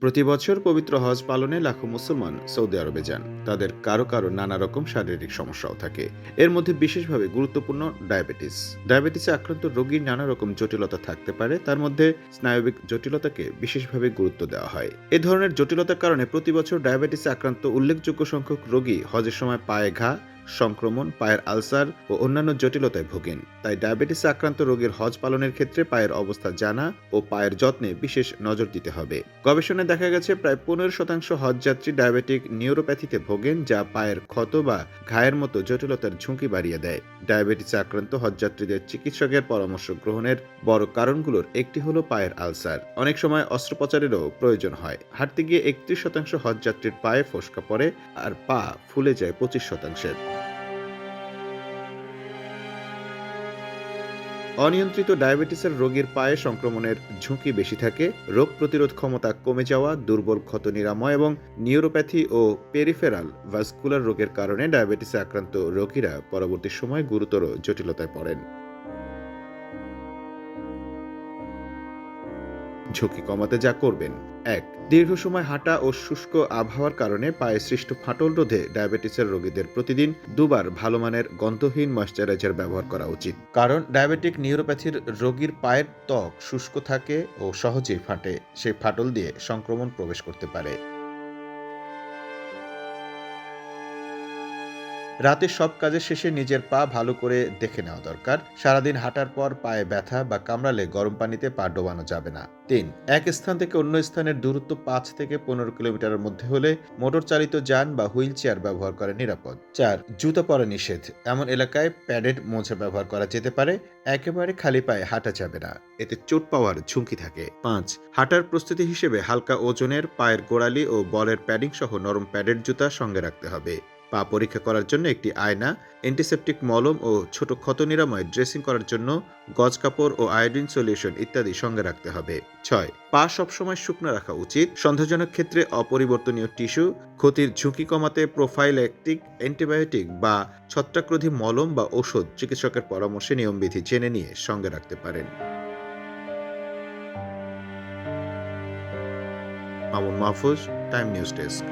প্রতি বছর পবিত্র হজ পালনে লাখো মুসলমান সৌদি আরবে যান। তাদের কারো কারো নানা রকম শারীরিক সমস্যাও থাকে। এর মধ্যে বিশেষভাবে গুরুত্বপূর্ণ ডায়াবেটিসে আক্রান্ত রোগীর নানা রকম জটিলতা থাকতে পারে। তার মধ্যে স্নায়বিক জটিলতাকে বিশেষভাবে গুরুত্ব দেওয়া হয়। এ ধরনের জটিলতার কারণে প্রতি বছর ডায়াবেটিসে আক্রান্ত উল্লেখযোগ্য সংখ্যক রোগী হজের সময় পায়ে ঘা, সংক্রমণ, পায়ের আলসার ও অন্যান্য জটিলতায় ভোগেন। তাই ডায়াবেটিসে আক্রান্ত রোগীর হজ পালনের ক্ষেত্রে পায়ের অবস্থা জানা ও পায়ের যত্নে বিশেষ নজর দিতে হবে। গবেষণায় দেখা গেছে প্রায় 15% হজযাত্রী ডায়াবেটিক নিউরোপ্যাথিতে ভোগেন, যা পায়ের ক্ষত বা ঘায়ের মতো জটিলতার ঝুঁকি বাড়িয়ে দেয়। ডায়াবেটিসে আক্রান্ত হজযাত্রীদের চিকিৎসকের পরামর্শ গ্রহণের বড় কারণগুলোর একটি হলো পায়ের আলসার। অনেক সময় অস্ত্রোপচারেরও প্রয়োজন হয়। হাঁটতে গিয়ে 31% হজযাত্রীর পায়ে ফোস্কা পড়ে আর পা ফুলে যায় 25%। অনিয়ন্ত্রিত ডায়াবেটিসের রোগীর পায়ে সংক্রমণের ঝুঁকি বেশি থাকে। রোগ প্রতিরোধ ক্ষমতা কমে যাওয়া, দুর্বল ক্ষত নিরাময় এবং নিউরোপ্যাথি ও পেরিফেরাল ভাস্কুলার রোগের কারণে ডায়াবেটিসে আক্রান্ত রোগীরা পরবর্তী সময়ে গুরুতর জটিলতায় পড়েন। ঝুঁকি কমাতে যা করবেন: ১. দীর্ঘ সময় হাঁটা ও শুষ্ক আবহাওয়ার কারণে পায়ে সৃষ্ট ফাটল রোধে ডায়াবেটিসের রোগীদের প্রতিদিন দুবার ভালো মানের গন্ধহীন ময়শ্চারাইজার ব্যবহার করা উচিত। কারণ ডায়াবেটিক নিউরোপ্যাথির রোগীর পায়ের ত্বক শুষ্ক থাকে ও সহজেই ফাটে। সেই ফাটল দিয়ে সংক্রমণ প্রবেশ করতে পারে। রাতে সব কাজের শেষে নিজের পা ভালো করে দেখে নেওয়া দরকার। সারাদিন হাঁটার পর পায়ে ব্যথা বা কামড়ালে গরম পানিতে পা ডোবানো যাবে না। ৩. এক স্থান থেকে অন্য স্থানের দূরত্ব ৫ থেকে ১৫ কিলোমিটারের মধ্যে হলে মোটর চালিত যান বা হুইল চেয়ার ব্যবহার করা নিরাপদ। ৪. জুতা পরা নিষেধ। এমন এলাকায় প্যাডেড মোজা ব্যবহার করা যেতে পারে। একেবারে খালি পায়ে হাঁটা যাবে না, এতে চোট পাওয়ার ঝুঁকি থাকে। ৫. হাঁটার প্রস্তুতি হিসেবে হালকা ওজনের পায়ের গোড়ালি ও বলের প্যাডিং সহ নরম প্যাডেড জুতা সঙ্গে রাখতে হবে। পা পরীক্ষা করার জন্য একটি আয়না, অ্যান্টিসেপটিক মলম ও ছোট ক্ষত নিরাময় ড্রেসিং করার জন্য গজ কাপড় ও আয়োডিন সলিউশন ইত্যাদি সঙ্গে রাখতে হবে। ৬. পা সবসময় শুকনো রাখা উচিত। সন্দেহজনক ক্ষেত্রে অপরিবর্তনীয় টিস্যু, ক্ষতির ঝুঁকি কমাতে প্রোফাইল্যাকটিক অ্যান্টিবায়োটিক বা ছত্রাকরোধী মলম বা ওষুধ চিকিৎসকের পরামর্শে নিয়মবিধি জেনে নিয়ে সঙ্গে রাখতে পারেন। Mamun Mahfuz, time news desk.